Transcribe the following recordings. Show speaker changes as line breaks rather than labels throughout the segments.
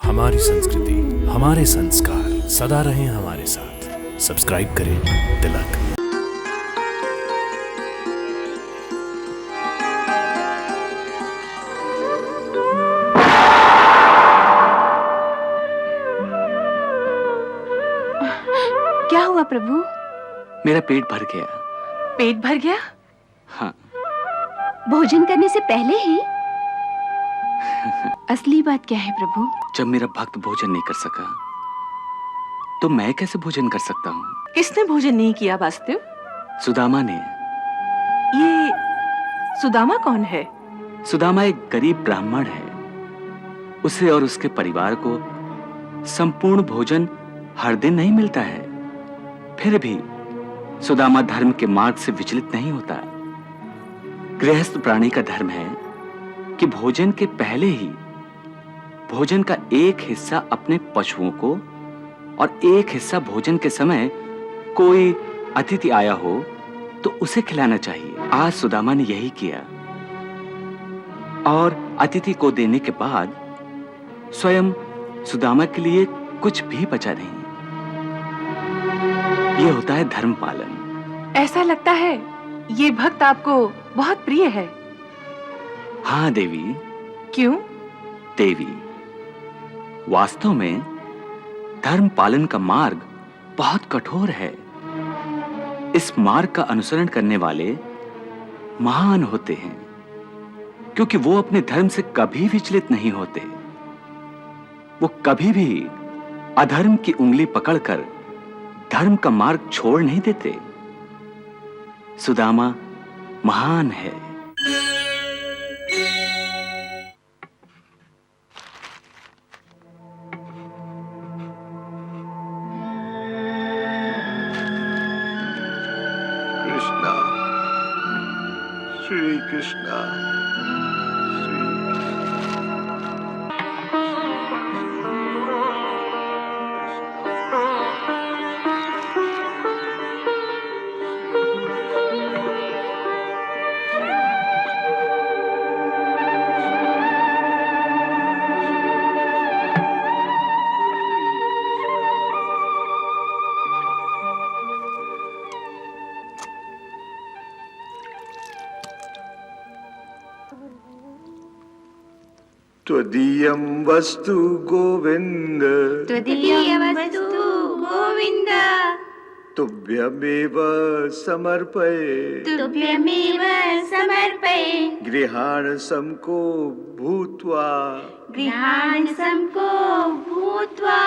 हमारी संस्कृति, हमारे संस्कार सदा रहें हमारे साथ। सब्सक्राइब करें तिलक।
क्या हुआ प्रभु?
मेरा पेट भर गया।
पेट भर गया?
हाँ।
भोजन करने से पहले ही? असली बात क्या है प्रभु?
जब मेरा भक्त भोजन नहीं कर सका तो मैं कैसे भोजन कर सकता हूँ?
किसने भोजन नहीं किया वासुदेव?
सुदामा ने।
ये सुदामा कौन है?
सुदामा एक गरीब ब्राह्मण है। उसे और उसके परिवार को संपूर्ण भोजन हर दिन नहीं मिलता है। फिर भी सुदामा धर्म के मार्ग से विचलित नहीं होता। गृहस्थ प्राणी का धर्म है कि भोजन के पहले ही भोजन का एक हिस्सा अपने पशुओं को और एक हिस्सा भोजन के समय कोई अतिथि आया हो तो उसे खिलाना चाहिए। आज सुदामा ने यही किया और अतिथि को देने के बाद स्वयं सुदामा के लिए कुछ भी बचा नहीं। यह होता है धर्म पालन।
ऐसा लगता है ये भक्त आपको बहुत प्रिय है।
हाँ देवी।
क्यों?
देवी, वास्तव में धर्म पालन का मार्ग बहुत कठोर है। इस मार्ग का अनुसरण करने वाले महान होते हैं क्योंकि वो अपने धर्म से कभी विचलित नहीं होते। वो कभी भी अधर्म की उंगली पकड़कर धर्म का मार्ग छोड़ नहीं देते। सुदामा महान है।
कृष्णा, श्री कृष्णा, त्वदीयं वस्तु गोविंद,
त्वदीयं वस्तु गोविन्द,
तुभ्यमेव समर्पये,
तुभ्यमेव समर्पये।
गृहाणसंको भूत्वा,
गृहाणसंको भूत्वा,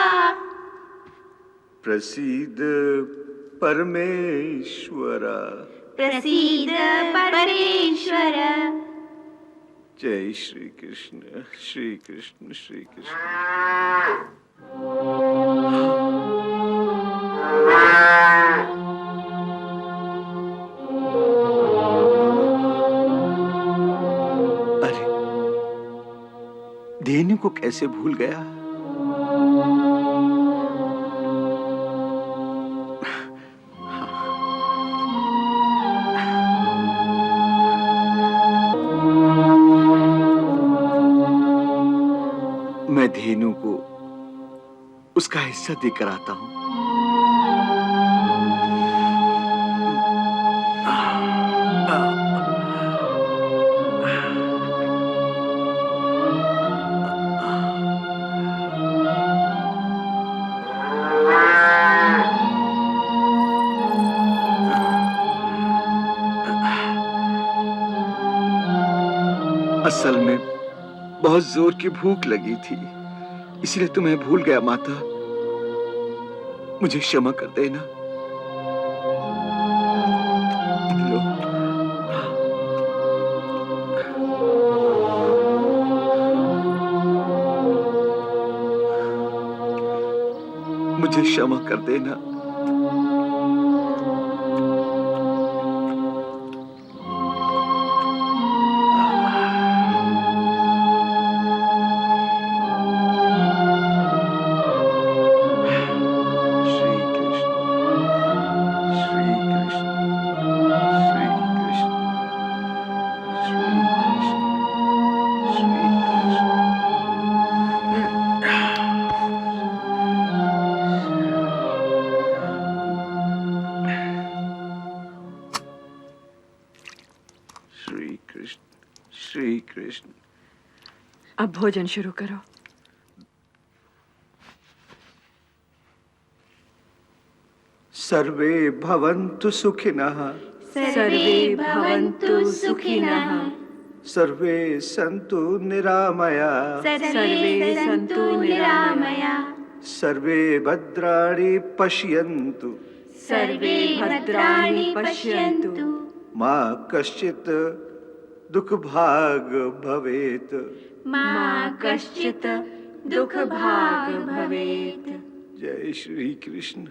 प्रसीद परमेश्वर,
प्रसीद परमेश्वर।
जय श्री कृष्ण, श्री कृष्ण, श्री कृष्ण। अरे, धेनु को कैसे भूल गया? मैं धेनु को उसका हिस्सा देकर आता हूं। असल में बहुत जोर की भूख लगी थी, इसलिए तुम्हें भूल गया माता। मुझे क्षमा कर देना। लो। मुझे क्षमा कर देना। कृष्ण।
अब भोजन शुरू करो।
सर्वे भवन्तु सुखिनः,
सर्वे भवन्तु सुखिनः,
सर्वे सन्तु निरामया,
सर्वे सन्तु निरामया,
सर्वे भद्राणि पश्यन्तु,
सर्वे भद्राणि पश्यन्तु,
मा कश्चित् दुःखभाग् भवेत्।
मा कश्चित् दुःखभाग् भवेत्।
जय श्री कृष्ण।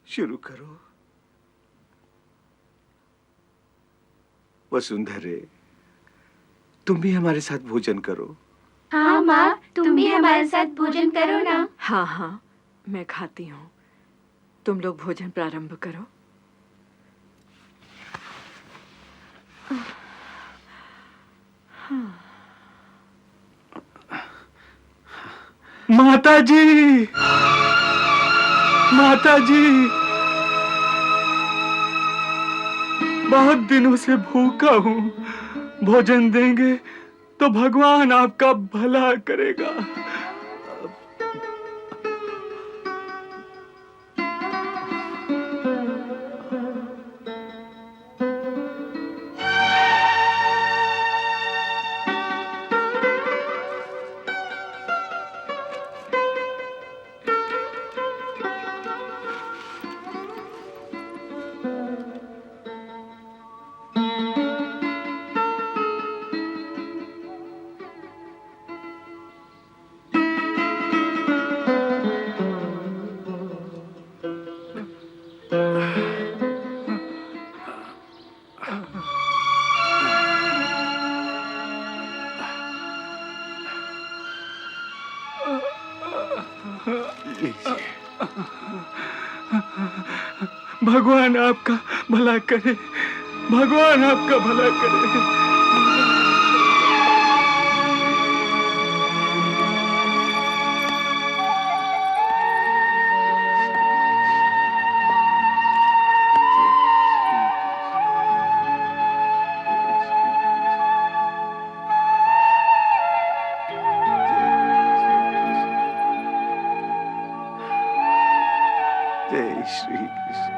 शुरू करो। वसुंधरे, तुम भी हमारे साथ भोजन करो।
हाँ माँ, तुम भी हमारे साथ भोजन करो ना।
हाँ हाँ, मैं खाती हूँ। तुम लोग भोजन प्रारंभ करो।
माता जी, माता जी, बहुत दिनों से भूखा हूँ। भोजन देंगे तो भगवान आपका भला करेगा। भगवान आपका भला करे, भगवान आपका भला करे।
जय श्री कृष्ण।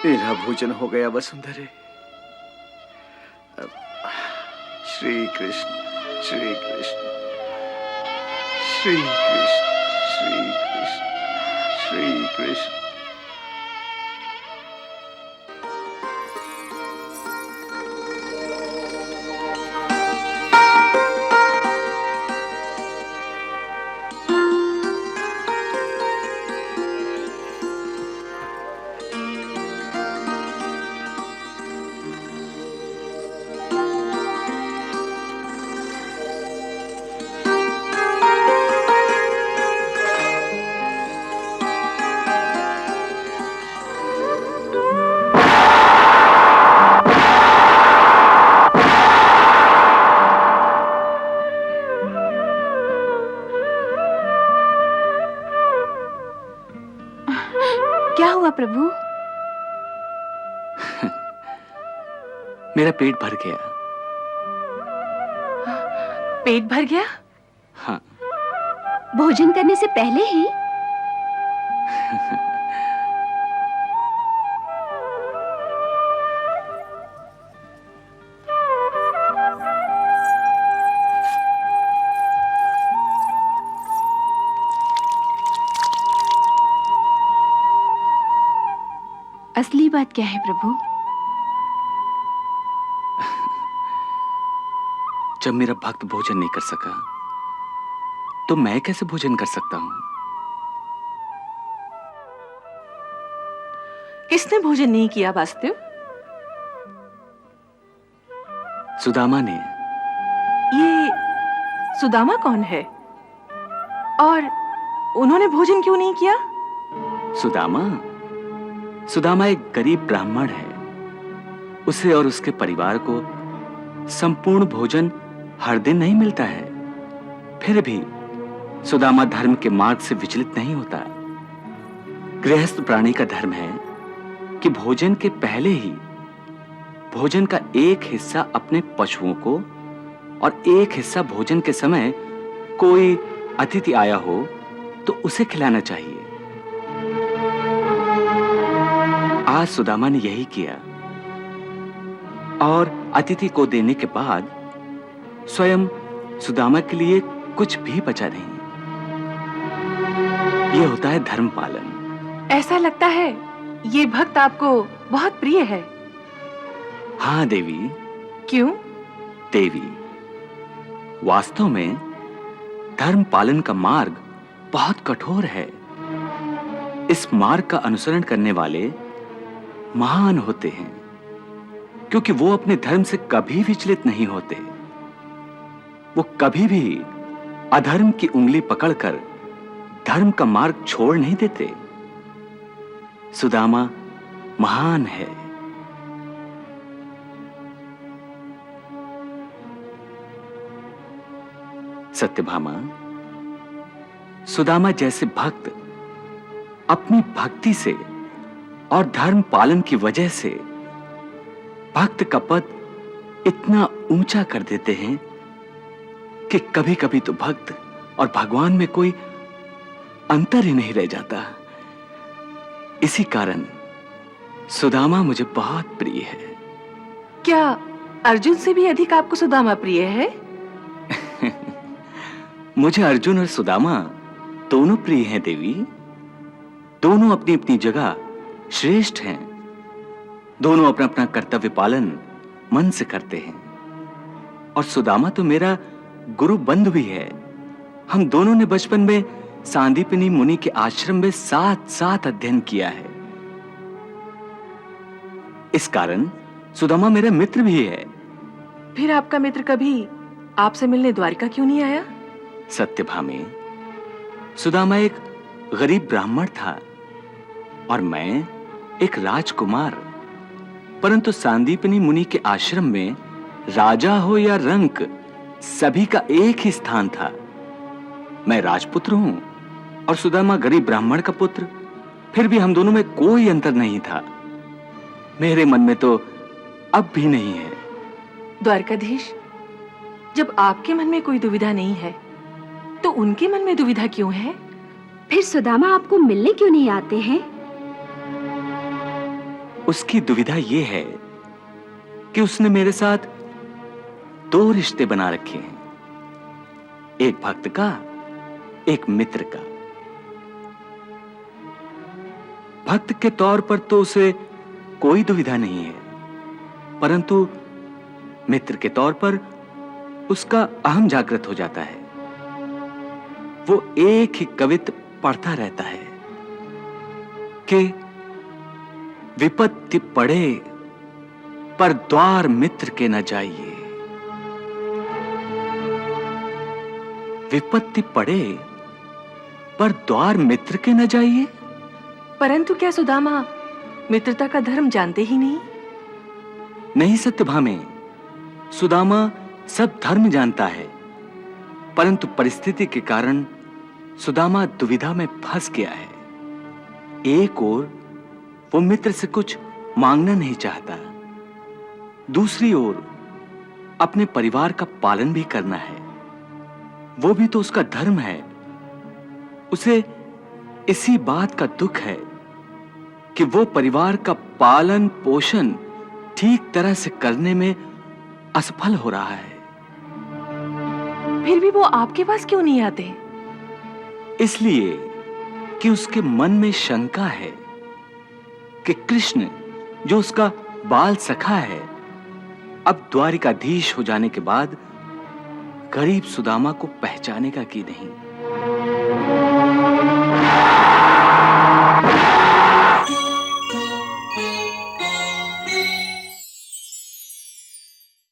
मेरा भोजन हो गया वसुंधरे। अब श्री कृष्ण, श्री कृष्ण, श्री कृष्ण, श्री कृष्ण, श्री कृष्ण।
क्या हुआ प्रभु?
मेरा पेट भर गया।
पेट भर गया?
हाँ।
भोजन करने से पहले ही? असली बड़ी बात क्या है प्रभु?
जब मेरा भक्त भोजन नहीं कर सका तो मैं कैसे भोजन कर सकता हूं?
किसने भोजन नहीं किया वासुदेव?
सुदामा ने।
ये सुदामा कौन है और उन्होंने भोजन क्यों नहीं किया?
सुदामा एक गरीब ब्राह्मण है। उसे और उसके परिवार को संपूर्ण भोजन हर दिन नहीं मिलता है। फिर भी सुदामा धर्म के मार्ग से विचलित नहीं होता। गृहस्थ प्राणी का धर्म है कि भोजन के पहले ही भोजन का एक हिस्सा अपने पशुओं को और एक हिस्सा भोजन के समय कोई अतिथि आया हो तो उसे खिलाना चाहिए। आज सुदामा ने यही किया और अतिथि को देने के बाद स्वयं सुदामा के लिए कुछ भी बचा नहीं। यह होता है धर्म पालन।
ऐसा लगता है ये भक्त आपको बहुत प्रिय है।
हाँ देवी।
क्यों?
देवी, वास्तव में धर्म पालन का मार्ग बहुत कठोर है। इस मार्ग का अनुसरण करने वाले महान होते हैं क्योंकि वो अपने धर्म से कभी विचलित नहीं होते। वो कभी भी अधर्म की उंगली पकड़कर धर्म का मार्ग छोड़ नहीं देते। सुदामा महान है। सत्यभामा, सुदामा जैसे भक्त अपनी भक्ति से और धर्म पालन की वजह से भक्त का पद इतना ऊंचा कर देते हैं कि कभी-कभी तो भक्त और भगवान में कोई अंतर ही नहीं रह जाता। इसी कारण सुदामा मुझे बहुत प्रिय है।
क्या अर्जुन से भी अधिक आपको सुदामा प्रिय है?
मुझे अर्जुन और सुदामा दोनों प्रिय हैं देवी। दोनों अपनी अपनी जगह श्रेष्ठ हैं। दोनों अपना अपना कर्तव्य पालन मन से करते हैं। और सुदामा तो मेरा गुरु बंधु भी है। हम दोनों ने बचपन में सांदीपनी मुनि के आश्रम में साथ साथ अध्ययन किया है। इस कारण सुदामा मेरा मित्र भी है।
फिर आपका मित्र कभी आपसे मिलने द्वारिका क्यों नहीं आया?
सत्यभामे, सुदामा एक गरीब ब्राह्मण था और मैं एक राजकुमार। परंतु सांदीपनी मुनि के आश्रम में राजा हो या रंक, सभी का एक ही स्थान था। मैं राजपुत्र हूं और सुदामा गरीब ब्राह्मण का पुत्र। फिर भी हम दोनों में कोई अंतर नहीं था। मेरे मन में तो अब भी नहीं है।
द्वारकाधीश, जब आपके मन में कोई दुविधा नहीं है तो उनके मन में दुविधा क्यों है?
फिर सुदामा आपको मिलने क्यों नहीं आते हैं?
उसकी दुविधा यह है कि उसने मेरे साथ दो रिश्ते बना रखे हैं, एक भक्त का, एक मित्र का। भक्त के तौर पर तो उसे कोई दुविधा नहीं है, परंतु मित्र के तौर पर उसका अहम जागृत हो जाता है। वो एक ही कवित पढ़ता रहता है कि विपत्ति पड़े पर द्वार मित्र के न जाइए। विपत्ति पड़े पर द्वार मित्र के न जाइए।
परंतु क्या सुदामा मित्रता का धर्म जानते ही नहीं?
नहीं सत्यभामे, सुदामा सब धर्म जानता है, परंतु परिस्थिति के कारण सुदामा दुविधा में फंस गया है। एक ओर वो मित्र से कुछ मांगना नहीं चाहता, दूसरी ओर अपने परिवार का पालन भी करना है। वो भी तो उसका धर्म है। उसे इसी बात का दुख है कि वो परिवार का पालन पोषण ठीक तरह से करने में असफल हो रहा है।
फिर भी वो आपके पास क्यों नहीं आते?
इसलिए कि उसके मन में शंका है कि कृष्ण जो उसका बाल सखा है, अब द्वारिकाधीश हो जाने के बाद गरीब सुदामा को पहचानेगा कि नहीं।